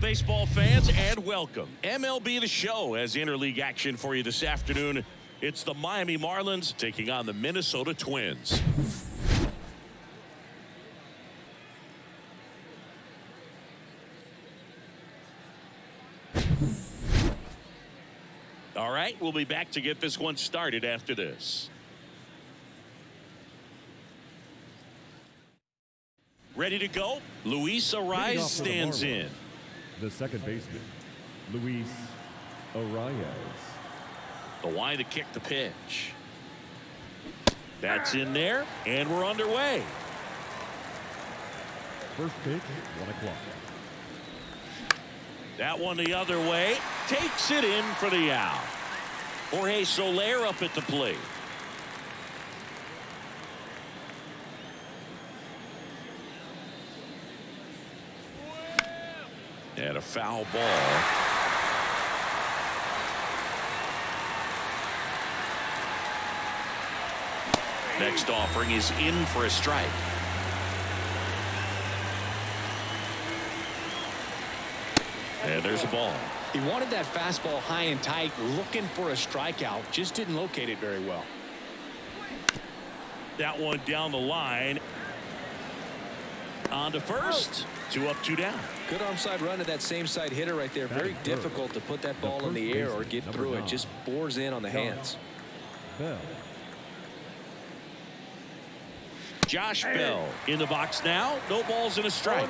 baseball fans, and welcome. MLB The Show has interleague action for you this afternoon. It's the Miami Marlins taking on the Minnesota Twins. All right, we'll be back to get this one started after this. Ready to go? Luis Arraez stands in. The second baseman, Luis Arraez. The line to kick the pitch. That's in there, and we're underway. First pitch, 1 o'clock. That one the other way. Takes it in for the out. Jorge Soler up at the plate. And a foul ball. Next offering is in for a strike. And there's a ball. He wanted that fastball high and tight, looking for a strikeout. Just didn't locate it very well. That one down the line. On to first. 2 up, 2 down. Good arm side run to that same side hitter right there. Very difficult to put that ball in the air or get through it. Just bores in on the hands. Bell. Josh Bell in the box now. No balls and a strike.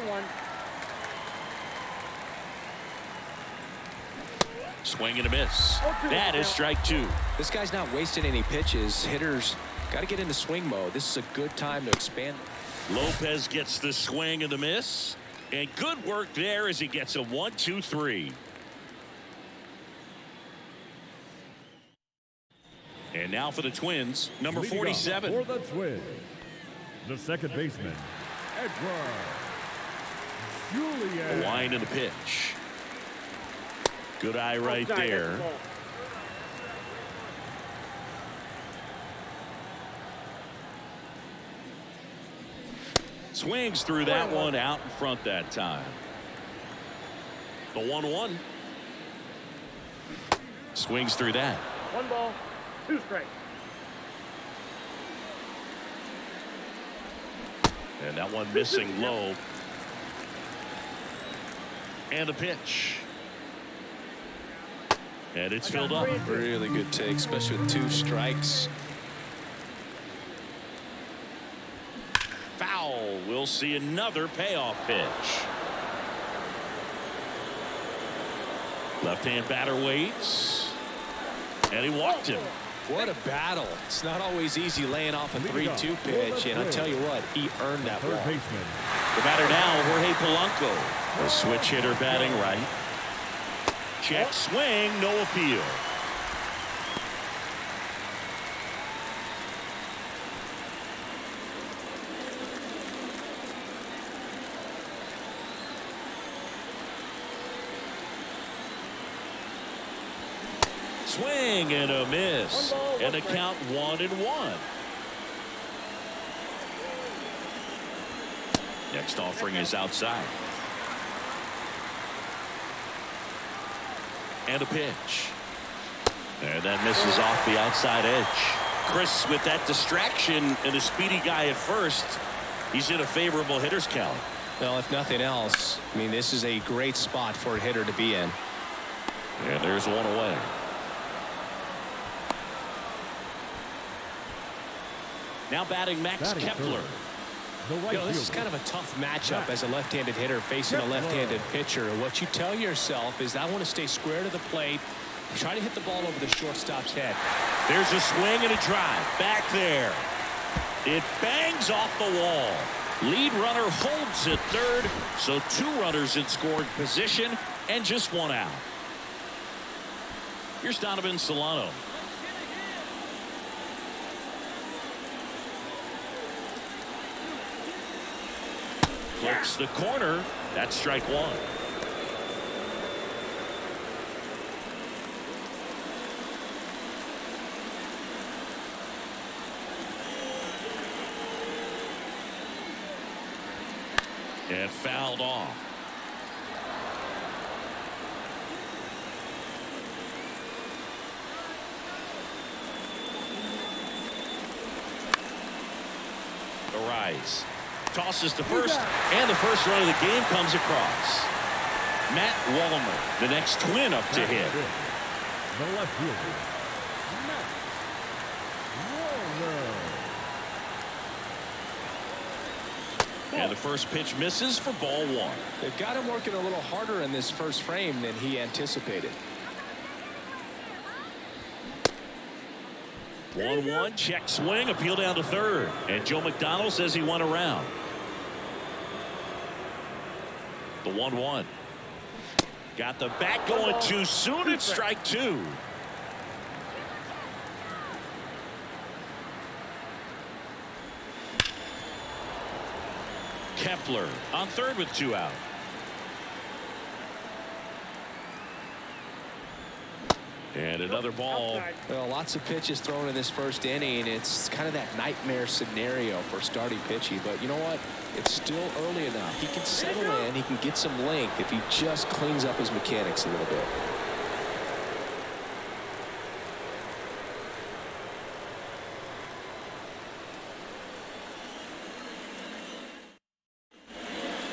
Swing and a miss. That is strike 2. This guy's not wasting any pitches. Hitters got to get into swing mode. This is a good time to expand. Lopez gets the swing and the miss. And good work there as he gets a 1-2-3. And now for the Twins, number 47. For the Twins, the second baseman, Edward Julian. The line in the pitch. Good eye right there. Swings through that one out in front that time. The 1-1. Swings through that. 1 ball, 2 strikes. And that one missing low. And a pitch. And it's filled up. Really good take, especially with 2 strikes. Foul. We'll see another payoff pitch. Left-hand batter waits. And he walked him. What a battle. It's not always easy laying off a 3-2 pitch, and I'll tell you what, he earned that ball. The batter now, Jorge Polanco. A switch hitter batting right. Check swing, no appeal. Swing and a miss. And a count 1-1. Next offering is outside. And a pitch. And that misses off the outside edge. Chris, with that distraction and a speedy guy at first, he's in a favorable hitter's count. Well, if nothing else, I mean, this is a great spot for a hitter to be in. And there's one away. Now batting Max Kepler. This is kind of a tough matchup as a left-handed hitter facing a left-handed pitcher. What you tell yourself is I want to stay square to the plate, try to hit the ball over the shortstop's head. There's a swing and a drive. Back there. It bangs off the wall. Lead runner holds at third, so 2 runners in scoring position and just 1 out. Here's Donovan Solano. Flicks the corner. That's strike 1. And fouled off. rise. Tosses to first, and the first run of the game comes across. Matt Wallmer, the next twin up to hit. The left fielder, Matt Wallmer. And the first pitch misses for ball one. They've got him working a little harder in this first frame than he anticipated. 1-1, check swing, appeal down to third. And Joe McDonald says he went around. The 1-1. Got the bat going too soon. It's strike two. Kepler on third with two out. And another ball. Well, lots of pitches thrown in this first inning. It's kind of that nightmare scenario for starting pitching. But you know what? It's still early enough. He can settle in. He can get some length if he just cleans up his mechanics a little bit.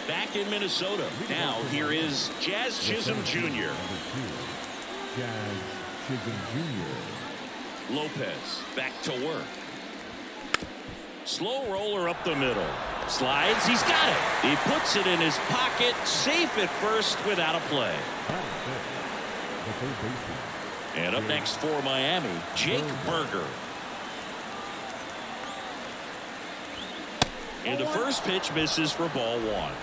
Back in Minnesota. Now here is Jazz Chisholm Jr. Jazz Chisholm Jr. Lopez back to work. Slow roller up the middle. Slides. He's got it. He puts it in his pocket. Safe at first without a play. The third baseman. And up next for Miami, Jake Berger. And the first pitch misses for ball one.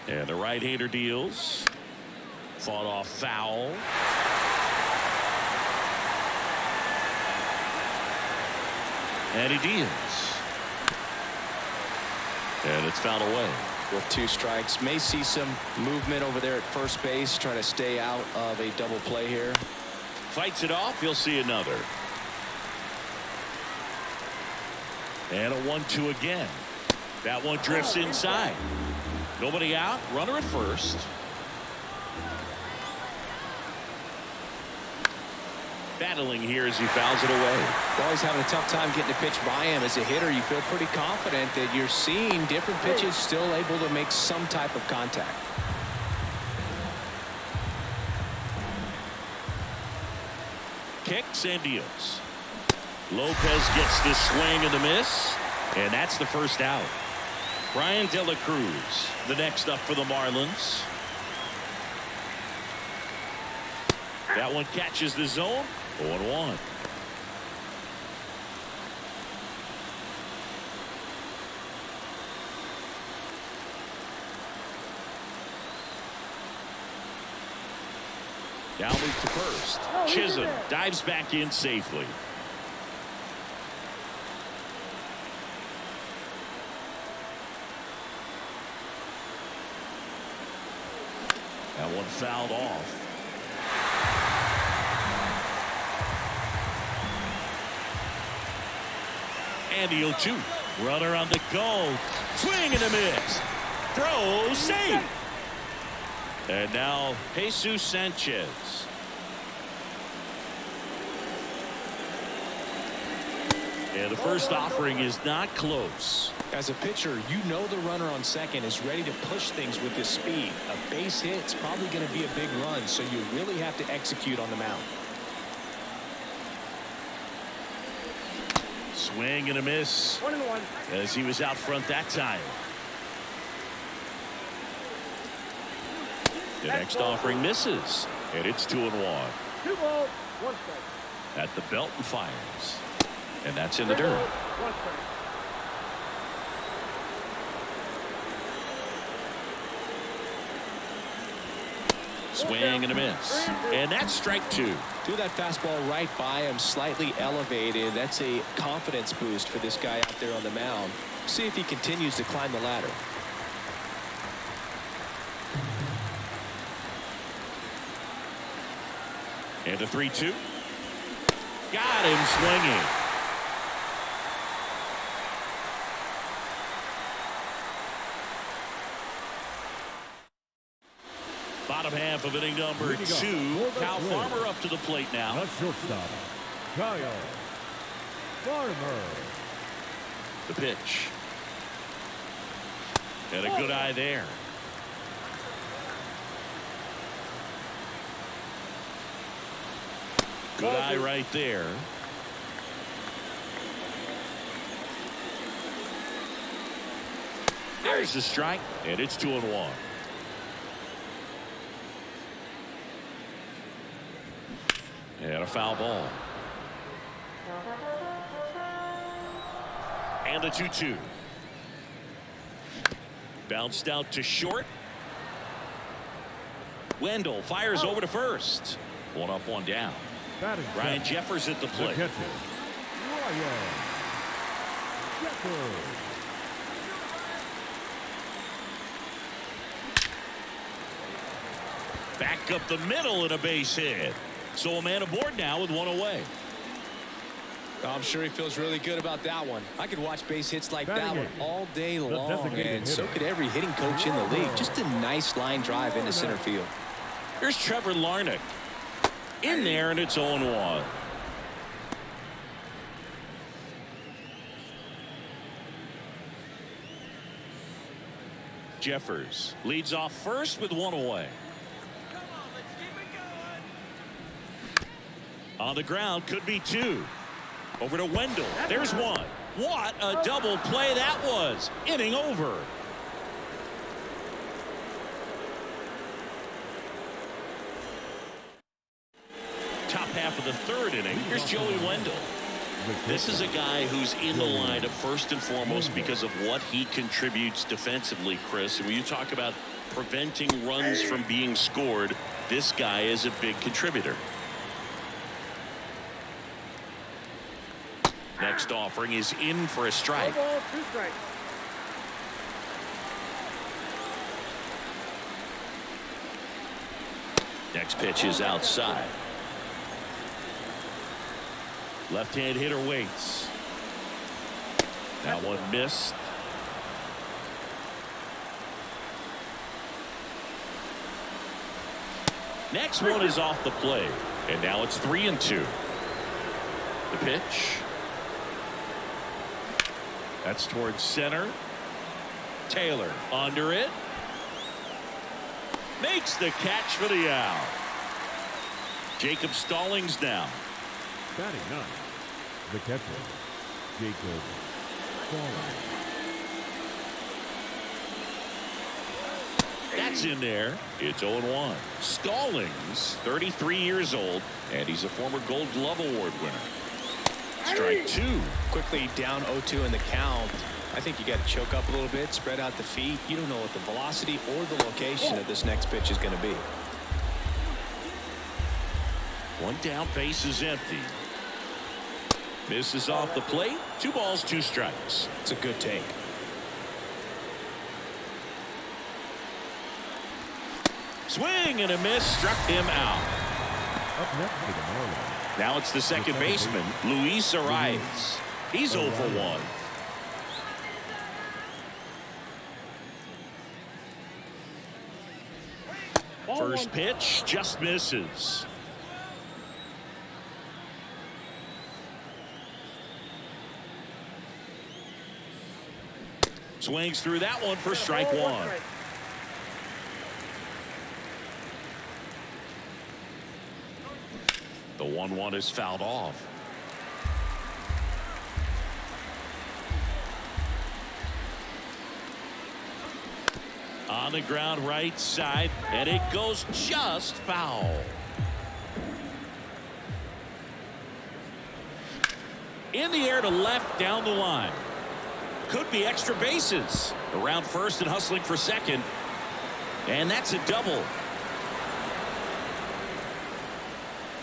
And the right-hander deals. Fought off foul. And he deals. And it's fouled away. With two strikes, may see some movement over there at first base, trying to stay out of a double play here. Fights it off. You'll see another. And a 1-2 again. That one drifts inside. Nobody out. Runner at first. Battling here as he fouls it away. Always having a tough time getting a pitch by him. As a hitter, you feel pretty confident that you're seeing different pitches still able to make some type of contact. Kicks and deals. Lopez gets this swing and the miss. And that's the first out. Brian De La Cruz, the next up for the Marlins. That one catches the zone. 0-1. Now move to first. Chisholm dives back in safely. That one fouled off. And the 0-2. Runner on the go. Swing and a miss. Throw safe. And now Jesus Sanchez. And the first offering is not close. As a pitcher, you know the runner on second is ready to push things with his speed. A base hit's probably going to be a big run, so you really have to execute on the mound. Swing and a miss. 1-1. As he was out front that time. The next offering misses. And it's 2-1. 2 balls, 1 strike. At the belt and fires. And that's in the dirt. 1 strike. Swing and a miss. And that's strike two. Threw that fastball right by him, slightly elevated. That's a confidence boost for this guy out there on the mound. See if he continues to climb the ladder. And the 3-2. Got him swinging. Bottom half of inning number 2. Kyle Farmer up to the plate now. The shortstop, Kyle Farmer. The pitch. And a good eye there. Good eye right there. There's the strike, and it's 2-1. And a foul ball. And the 2-2. Bounced out to short. Wendell fires over to first. 1 up, 1 down. Ryan Jeffers at the plate. Ryan Jeffers. Back up the middle and a base hit. So a man aboard now with 1 away. I'm sure he feels really good about that one. I could watch base hits like that one all day long, and so could every hitting coach in the league. Just a nice line drive into center field. Here's Trevor Larnach. In there, and it's 0-1. Jeffers leads off first with 1 away. On the ground, could be 2. Over to Wendell. There's 1. What a double play that was. Inning over. Top half of the 3rd inning. Here's Joey Wendell. This is a guy who's in the lineup first and foremost because of what he contributes defensively, Chris. And when you talk about preventing runs from being scored, this guy is a big contributor. Next offering is in for a strike. 1 ball, 2 strikes. Next pitch is outside. Left-hand hitter waits. That one missed. Next one is off the plate. And now it's 3-2. The pitch. That's towards center. Taylor under it. Makes the catch for the out. Jacob Stallings down. Batting 9. The catcher, Jacob Stallings. That's in there. It's 0-1. Stallings, 33 years old, and he's a former Gold Glove Award winner. Strike 2. Quickly down 0-2 in the count. I think you got to choke up a little bit, spread out the feet. You don't know what the velocity or the location of this next pitch is going to be. 1 down, base is empty. Misses off the plate. 2 balls, 2 strikes. It's a good take. Swing and a miss, struck him out. Up next to the Marlins. Now it's the second baseman, Luis Arias. He's 0 for 1. First pitch just misses. Swings through that one for strike 1. The 1-1 is fouled off. On the ground right side, and it goes just foul. In the air to left down the line. Could be extra bases. Around first and hustling for second. And that's a double.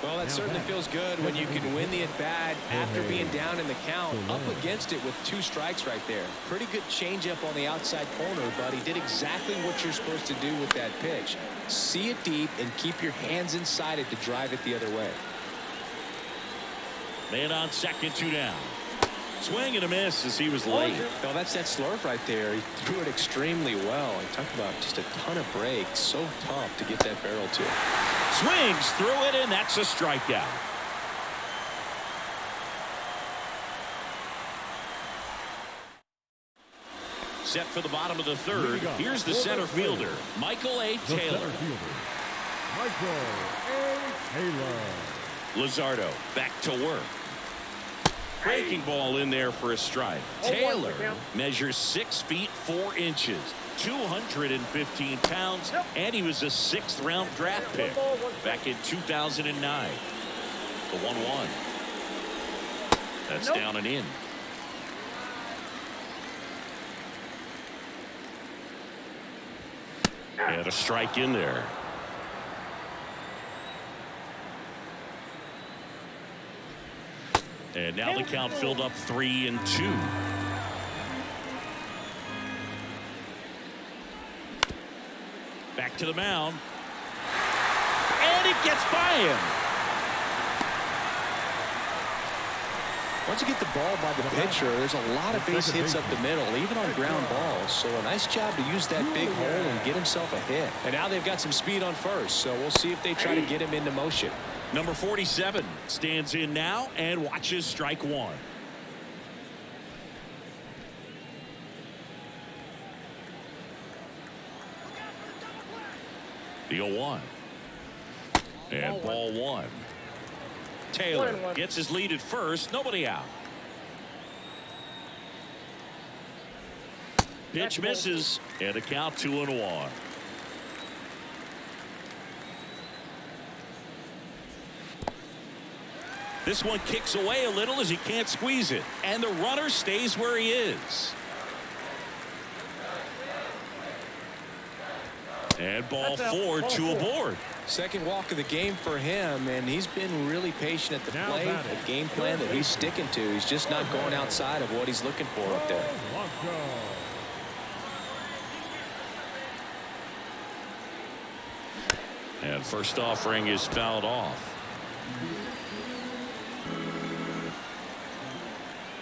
Well, that certainly feels good when you can win the at-bat after being down in the count. Up against it with 2 strikes right there. Pretty good changeup on the outside corner, but he did exactly what you're supposed to do with that pitch. See it deep and keep your hands inside it to drive it the other way. Man on second, 2 down. Swing and a miss as he was late. No, that's that slurve right there. He threw it extremely well. He talked about just a ton of breaks. So tough to get that barrel to. Swings through it, and that's a strikeout. Set for the bottom of the third. Here's the center fielder, Michael A. Taylor. Michael A. Taylor. Luzardo back to work. Breaking ball in there for a strike. Taylor measures 6 feet 4 inches, 215 pounds, and he was a 6th round draft pick back in 2009. The 1-1. That's down and in. And a strike in there. And now the count filled up 3-2. Back to the mound. And it gets by him. Once you get the ball by the pitcher, there's a lot of base hits up the middle, even on ground balls. So a nice job to use that big hole and get himself a hit. And now they've got some speed on first, so we'll see if they try to get him into motion. Number 47 stands in now and watches strike one. The 0-1. And ball one. Taylor gets his lead at first. Nobody out. Pitch misses. And the count 2-1. This one kicks away a little as he can't squeeze it. And the runner stays where he is. And ball four, 2 aboard. Second walk of the game for him, and he's been really patient at the plate. A game plan that he's sticking to. He's just not going outside of what he's looking for up there. And first offering is fouled off.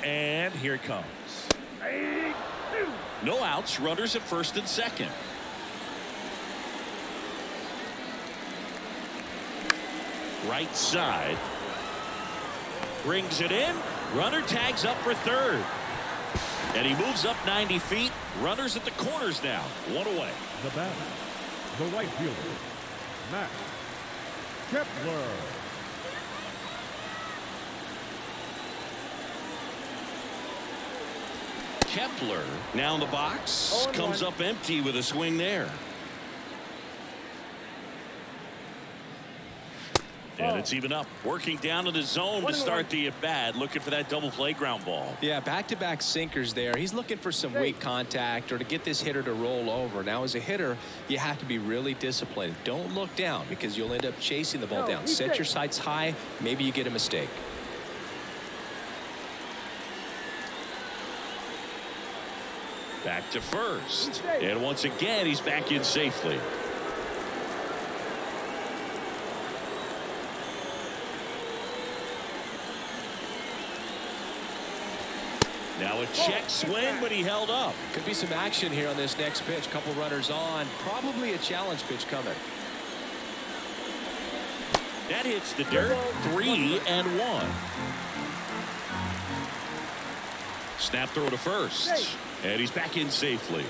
And here it comes. No outs, runners at first and second. Right side. Brings it in. Runner tags up for third. And he moves up 90 feet. Runners at the corners now. 1 away. The batter, the right fielder, Matt Kepler. Kepler now in the box. Comes up empty with a swing there. And it's even up. Working down to the zone to start the at-bat. Looking for that double play ground ball. Yeah, back-to-back sinkers there. He's looking for some weak contact or to get this hitter to roll over. Now, as a hitter, you have to be really disciplined. Don't look down because you'll end up chasing the ball down. Set your sights high. Maybe you get a mistake. Back to first. And once again, he's back in safely. Now a check swing, but he held up. Could be some action here on this next pitch. Couple runners on. Probably a challenge pitch coming. That hits the dirt. 3-1. Snap throw to first. And he's back in safely.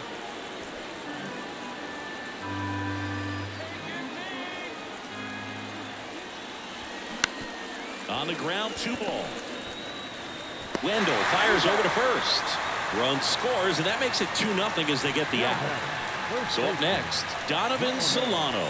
On the ground, 2-ball. Wendell fires over to first. Run scores, and that makes it 2-0 as they get the out. So up next, Donovan Solano.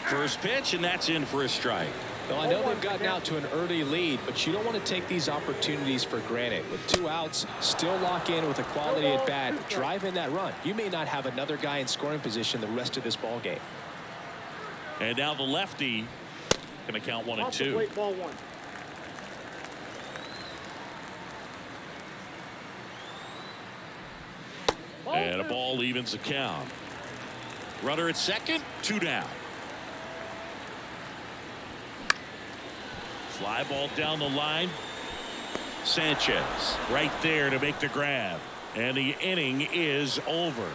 First pitch, and that's in for a strike. Well, I know they've gotten out to an early lead, but you don't want to take these opportunities for granted. With 2 outs, still lock in with a quality at bat, drive in that run. You may not have another guy in scoring position the rest of this ball game. And now the lefty going to count 1 and 2. Wait, ball 1. And a ball evens the count. Runner at second, 2 down. Fly ball down the line. Sanchez right there to make the grab. And the inning is over.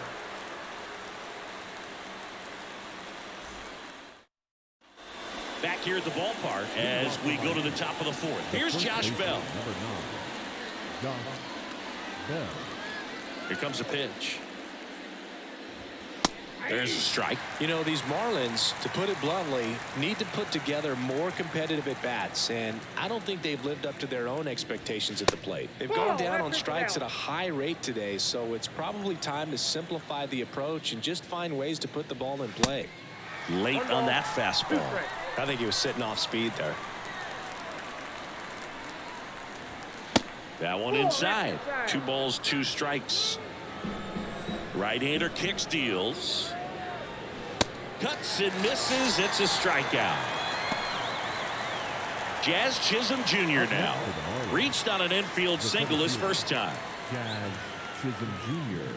Back here at the ballpark as we go to the top of the fourth. Here's Josh Bell. Number 9, Josh Bell. Here comes a pitch. There's a strike. You know, these Marlins, to put it bluntly, need to put together more competitive at-bats, and I don't think they've lived up to their own expectations at the plate. They've gone down on strikes at a high rate today, so it's probably time to simplify the approach and just find ways to put the ball in play. Late on that fastball. I think he was sitting off speed there. That one inside. 2 balls, 2 strikes. Right-hander kicks, deals. Cuts and misses. It's a strikeout. Jazz Chisholm Jr. now. Reached on an infield single his first time. Jazz Chisholm Jr.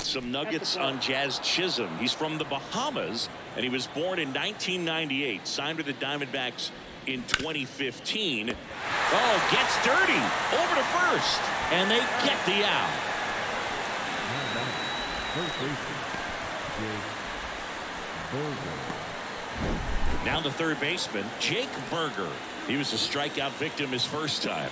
Some nuggets on Jazz Chisholm. He's from the Bahamas, and he was born in 1998. Signed with the Diamondbacks in 2015. Oh, gets dirty. Over to first. And they get the out. Now the third baseman, Jake Berger. He was a strikeout victim his first time.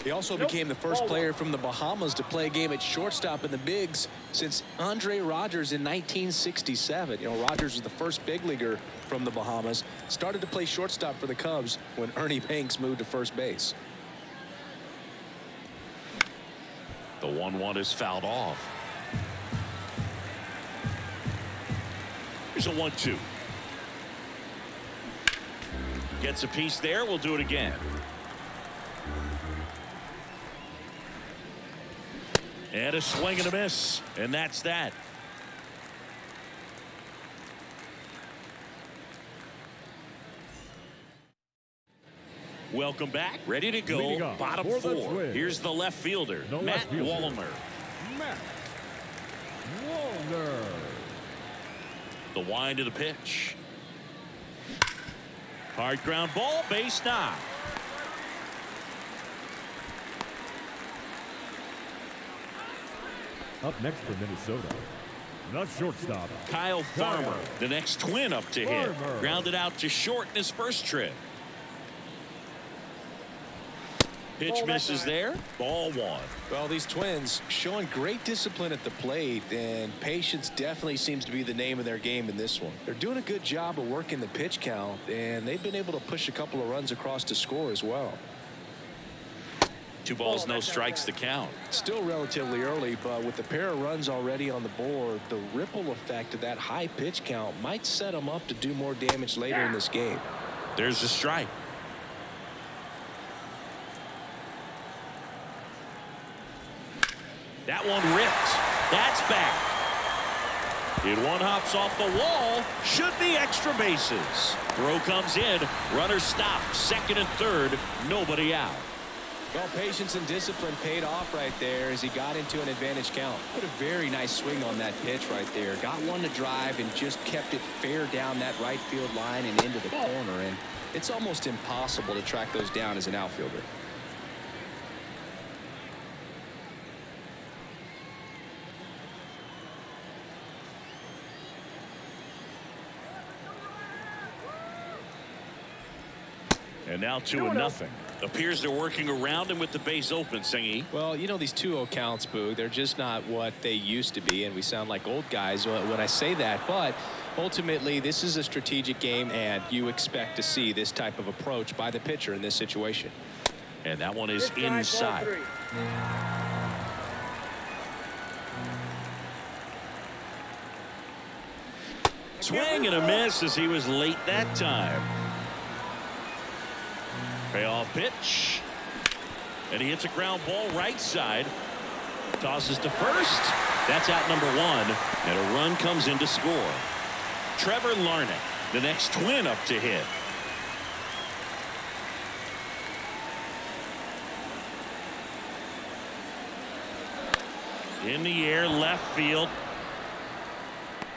He also became the first player from the Bahamas to play a game at shortstop in the bigs since Andre Rogers in 1967. You know, Rogers was the first big leaguer from the Bahamas. Started to play shortstop for the Cubs when Ernie Banks moved to first base. The 1-1 is fouled off. Here's a 1-2. Gets a piece there. We'll do it again. And a swing and a miss. And that's that. Welcome back. Ready to go. Bottom 4. Here's the left fielder, Matt Wallner. Matt Wallner. The wind of the pitch. Hard ground ball, base knock. Up next for Minnesota, the shortstop, Kyle Farmer, the next twin up to hit. Grounded out to short in his first trip. Pitch misses there. Ball 1. Well, these twins showing great discipline at the plate, and patience definitely seems to be the name of their game in this one. They're doing a good job of working the pitch count, and they've been able to push a couple of runs across to score as well. 2 balls, no strikes to count. Still relatively early, but with the pair of runs already on the board, the ripple effect of that high pitch count might set them up to do more damage later in this game. There's a strike. That one ripped. That's back. It one hops off the wall. Should be extra bases. Throw comes in. Runner stopped. Second and third. Nobody out. Well, patience and discipline paid off right there as he got into an advantage count. Put a very nice swing on that pitch right there. Got one to drive and just kept it fair down that right field line and into the corner. And it's almost impossible to track those down as an outfielder. And now 2-0. Appears they're working around him with the base open, Singy. Well, you know, these 2-0 counts, Boog, they're just not what they used to be, and we sound like old guys when I say that. But ultimately, this is a strategic game, and you expect to see this type of approach by the pitcher in this situation. And that one is inside. Swing and a miss as he was late that time. Payoff pitch. And he hits a ground ball right side. Tosses to first. That's out number 1. And a run comes in to score. Trevor Larnach, the next twin up to hit. In the air, left field.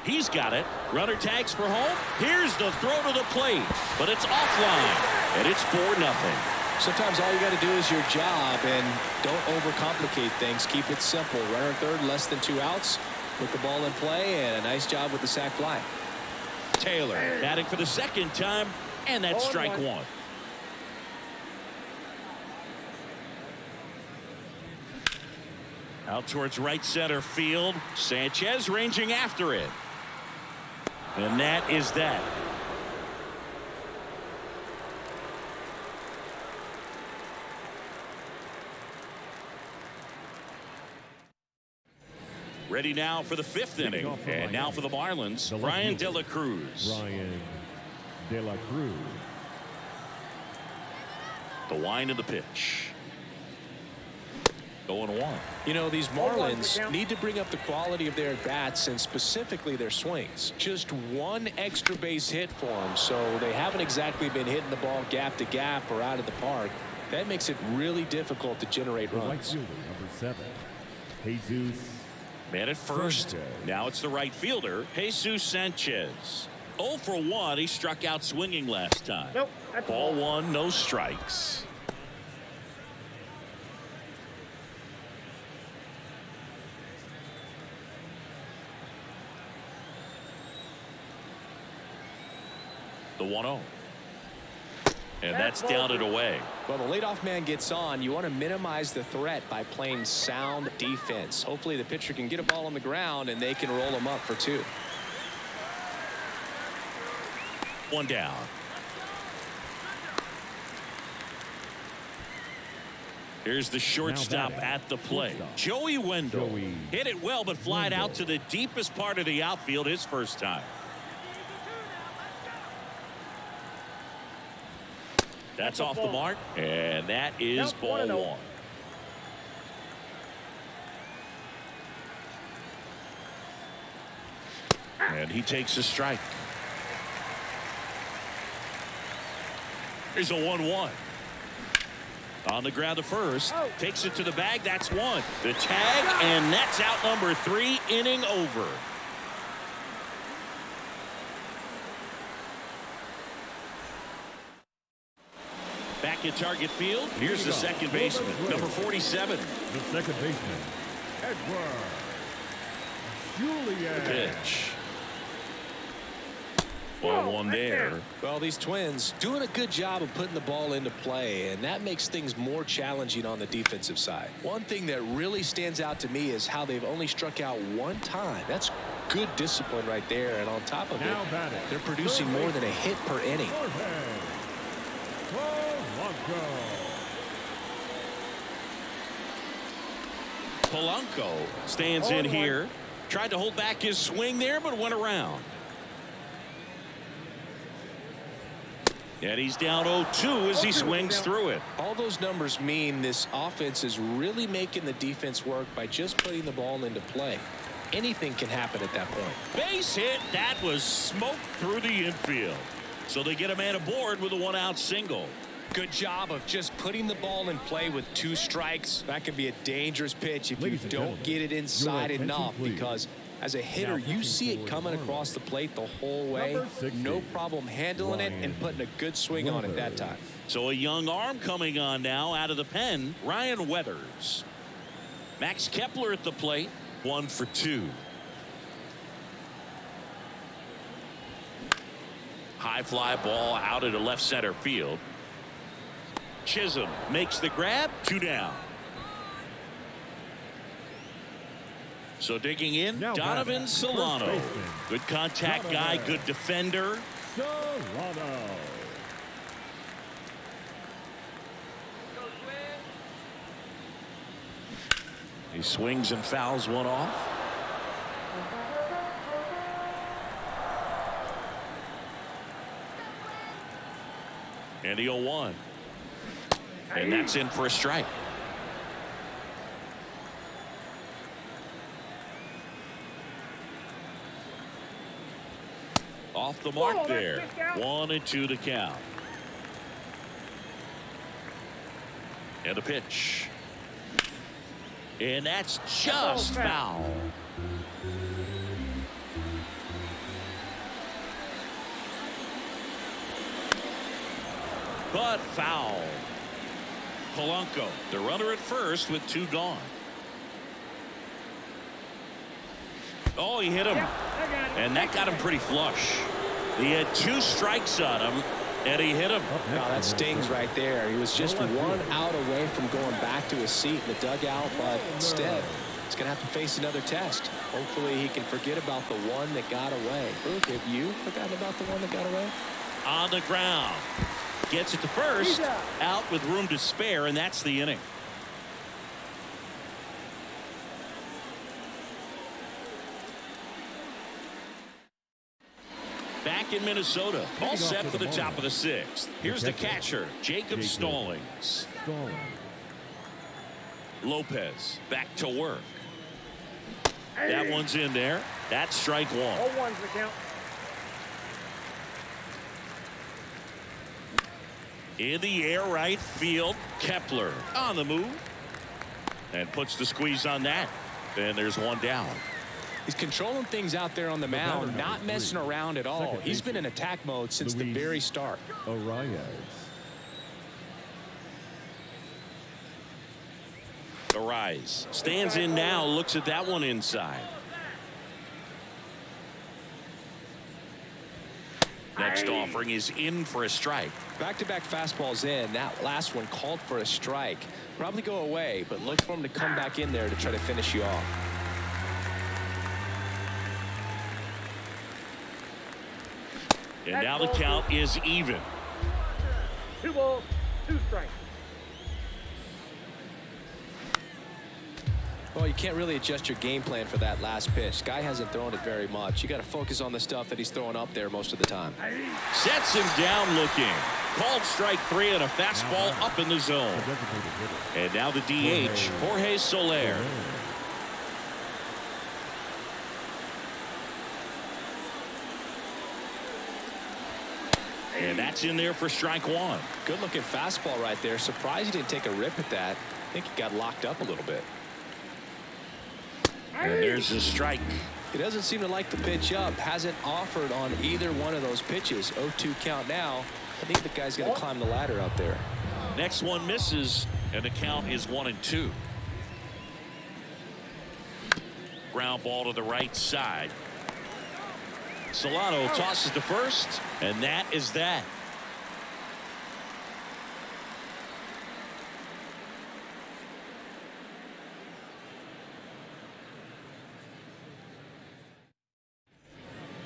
He's got it. Runner tags for home. Here's the throw to the plate, but it's offline, and it's 4-0. Sometimes all you got to do is your job, and don't overcomplicate things. Keep it simple. Runner third, less than 2 outs. Put the ball in play, and a nice job with the sac fly. Taylor batting for the second time, and that's strike one. Out towards right center field. Sanchez ranging after it. And that is that. Ready now for the 5th inning. And now for the Marlins, Ryan De La Cruz. Ryan De La Cruz. The wind of the pitch. 0-1. You know, these Marlins need to bring up the quality of their bats and specifically their swings. Just one extra base hit for them, so they haven't exactly been hitting the ball gap to gap or out of the park. That makes it really difficult to generate runs. Right fielder, number 7, Jesus. Man at first. Now it's the right fielder, Jesus Sanchez. 0 for 1. He struck out swinging last time. Nope, that's Ball 1, no strikes. The 1-0. And that's down and away. Well, the leadoff man gets on. You want to minimize the threat by playing sound defense. Hopefully the pitcher can get a ball on the ground and they can roll him up for 2. 1 down. Here's the shortstop at the plate. Joey Wendell hit it well, but flied out to the deepest part of the outfield his first time. That's off the mark, and that is ball 1. And he takes a strike. Here's a 1-1. On the ground to first. Takes it to the bag. That's 1. The tag, and that's out number 3. Inning over. Back at target field. Here's the second baseman, number 47. The second baseman, Edward Julian. The pitch. 1-1 there. Well, these Twins doing a good job of putting the ball into play, and that makes things more challenging on the defensive side. One thing that really stands out to me is how they've only struck out 1 time. That's good discipline right there, and on top of it, they're producing more than a hit per inning. Polanco stands in here. Tried to hold back his swing there, but went around. And he's down 0-2 as he swings through it. All those numbers mean this offense is really making the defense work by just putting the ball into play. Anything can happen at that point. Base hit. That was smoked through the infield. So they get a man aboard with a 1-out single. Good job of just putting the ball in play with 2 strikes. That could be a dangerous pitch if you don't get it inside enough, because as a hitter, you see it coming across the plate the whole way. No problem handling it and putting a good swing on it that time. So a young arm coming on now out of the pen, Ryan Weathers. Max Kepler at the plate, 1 for 2. High fly ball out into left center field. Chisholm makes the grab, 2 down. So digging in, Donovan Solano. Good contact guy, good defender. Solano. He swings and fouls one off. And the 0-1. And that's in for a strike. Off the mark there. 1-2 to count. And a pitch. And that's just foul. But foul. Polanco, the runner at first with 2 gone. Oh, he hit him. And that got him pretty flush. He had 2 strikes on him, and he hit him. Wow, that stings right there. He was just 1 out away from going back to his seat in the dugout, but instead, he's going to have to face another test. Hopefully, he can forget about the one that got away. Luke, have you forgotten about the one that got away? On the ground. Gets it to first. Out with room to spare, and that's the inning. Back in Minnesota, all set for the top of the 6th. Here's the catcher, Jacob Stallings. Lopez back to work. That one's in there. That's strike 1. 0-1's the count. In the air, right field. Kepler on the move. And puts the squeeze on that. And there's 1 down. He's controlling things out there on the mound, not messing around at all. He's been in attack mode since the very start. Arise stands in now, looks at that one inside. Next offering is in for a strike. Back-to-back fastballs in. That last one called for a strike. Probably go away, but look for him to come back in there to try to finish you off. And now the count is even. 2 balls, 2 strikes. Well, you can't really adjust your game plan for that last pitch. Guy hasn't thrown it very much. You got to focus on the stuff that he's throwing up there most of the time. Sets him down looking. Called strike 3 and a fastball up in the zone. And now the DH, Jorge Soler. And that's in there for strike 1. Good looking fastball right there. Surprised he didn't take a rip at that. I think he got locked up a little bit. And there's the strike. He doesn't seem to like the pitch up. Hasn't offered on either one of those pitches. 0-2 count now. I think the guy's going to climb the ladder out there. Next one misses, and the count is 1-2. Ground ball to the right side. Solano tosses to first, and that is that.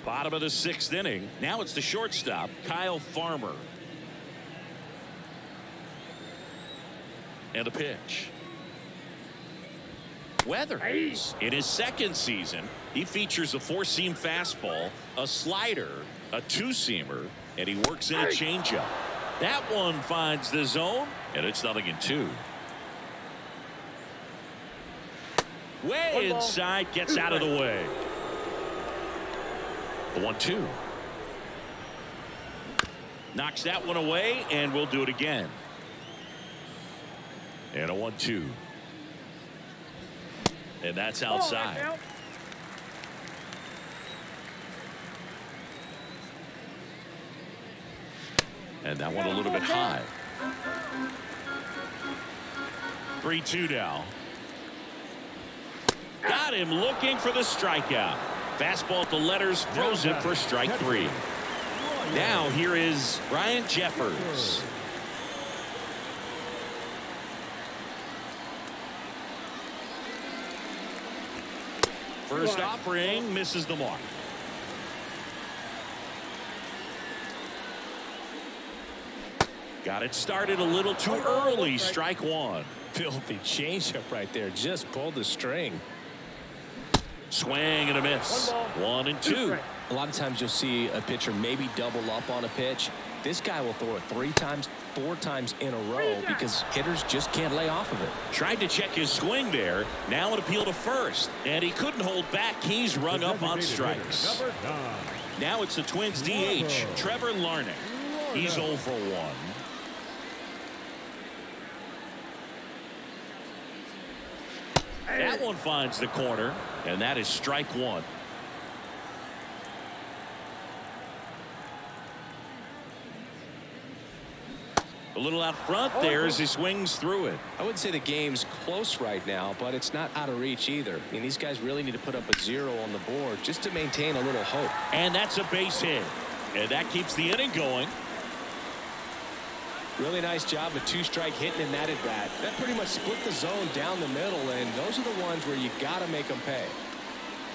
Bottom of the 6th inning. Now it's the shortstop, Kyle Farmer. And a pitch. Weathers. In his 2nd season, he features a 4-seam fastball, a slider, a 2-seamer, and he works in a changeup. That one finds the zone, and it's 0-2. Way inside, gets out of the way. The 1-2. Knocks that one away, and we'll do it again. And a 1-2. And that's outside. And that one a little bit high. 3-2 now. Got him looking for the strikeout. Fastball at the letters, throws it for strike 3. Now here is Ryan Jeffers. First offering misses the mark. Got it started a little too early. Strike 1. Filthy changeup right there. Just pulled the string. Swing and a miss. 1-2. A lot of times you'll see a pitcher maybe double up on a pitch. This guy will throw it 3 times, 4 times in a row because hitters just can't lay off of it. Tried to check his swing there. Now an appeal to first. And he couldn't hold back. He's rung up on strikes. Now it's the Twins DH, Trevor Larnach. He's 0 for 1. That one finds the corner, and that is strike one. A little out front there as he swings through it. I wouldn't say the game's close right now, but it's not out of reach either. I mean, these guys really need to put up a 0 on the board just to maintain a little hope. And that's a base hit. And that keeps the inning going. Really nice job of 2-strike hitting in that at bat. That pretty much split the zone down the middle, and those are the ones where you got to make them pay.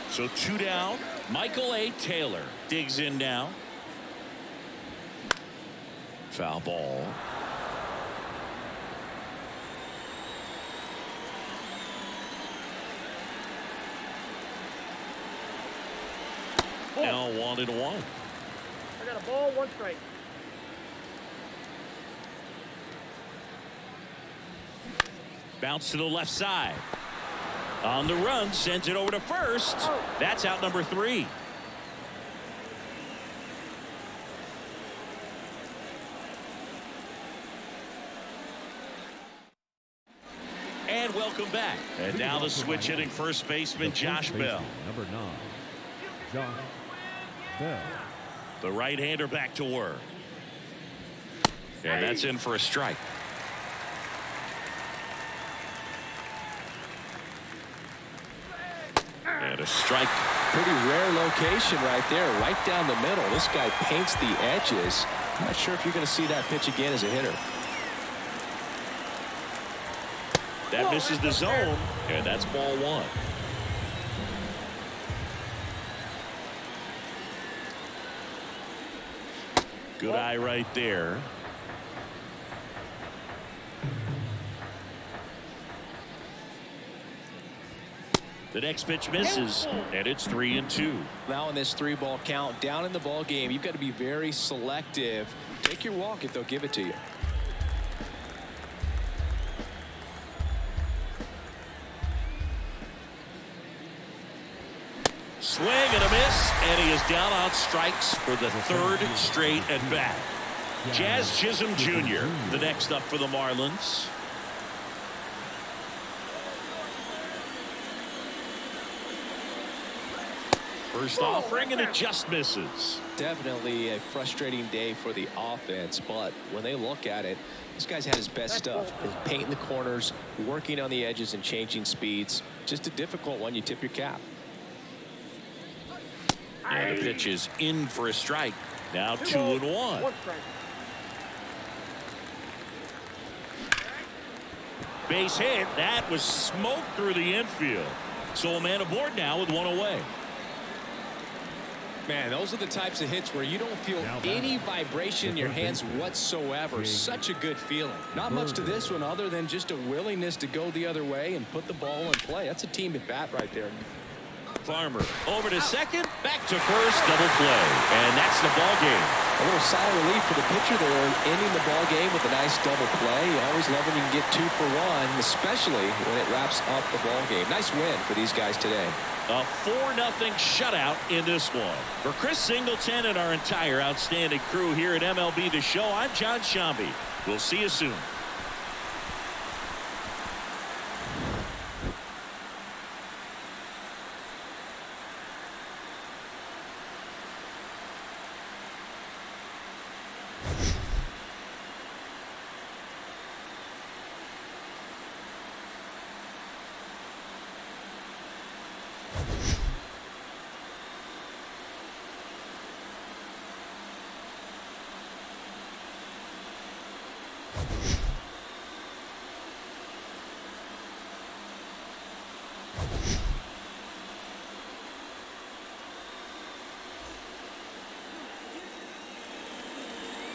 So 2 down. Michael A. Taylor digs in now. Foul ball. Now 1-1. I got a ball, 1 strike. Bounce to the left side. On the run, sends it over to first. That's out number 3. And welcome back. And now the switch hitting first baseman Josh Bell. Number 9, Josh Bell. The right-hander back to work. And that's in for a strike. And a strike. Pretty rare location right there, right down the middle. This guy paints the edges. I'm not sure if you're going to see that pitch again as a hitter. That misses the zone, and that's ball 1. Good eye right there. The next pitch misses, and it's 3-2. Now in this 3-ball count, down in the ball game, you've got to be very selective. Take your walk if they'll give it to you. Swing and a miss, and he is down on strikes for the 3rd straight at bat. Jazz Chisholm Jr., the next up for the Marlins. First offering, and it just misses. Definitely a frustrating day for the offense, but when they look at it, this guy's had his best stuff. He's painting the corners, working on the edges and changing speeds. Just a difficult one. You tip your cap. And the pitch is in for a strike. Now 2-1. 1 strike. Base hit. That was smoked through the infield. So a man aboard now with 1 away. Man, those are the types of hits where you don't feel any vibration in your hands whatsoever. Such a good feeling. Not much to this one other than just a willingness to go the other way and put the ball in play. That's a team at bat right there. Farmer over to second, back to first, double play, and that's the ball game. A little sigh of relief for the pitcher there, ending the ball game with a nice double play. You always love when you can get 2 for 1, especially when it wraps up the ball game. Nice win for these guys today. A 4-0 shutout in this one. For Chris Singleton and our entire outstanding crew here at MLB The Show, I'm John Shambi. We'll see you soon.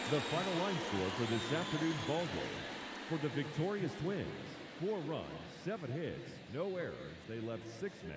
The final line score for this afternoon's ball game. For the victorious Twins, 4 runs, 7 hits, no errors. They left 6 men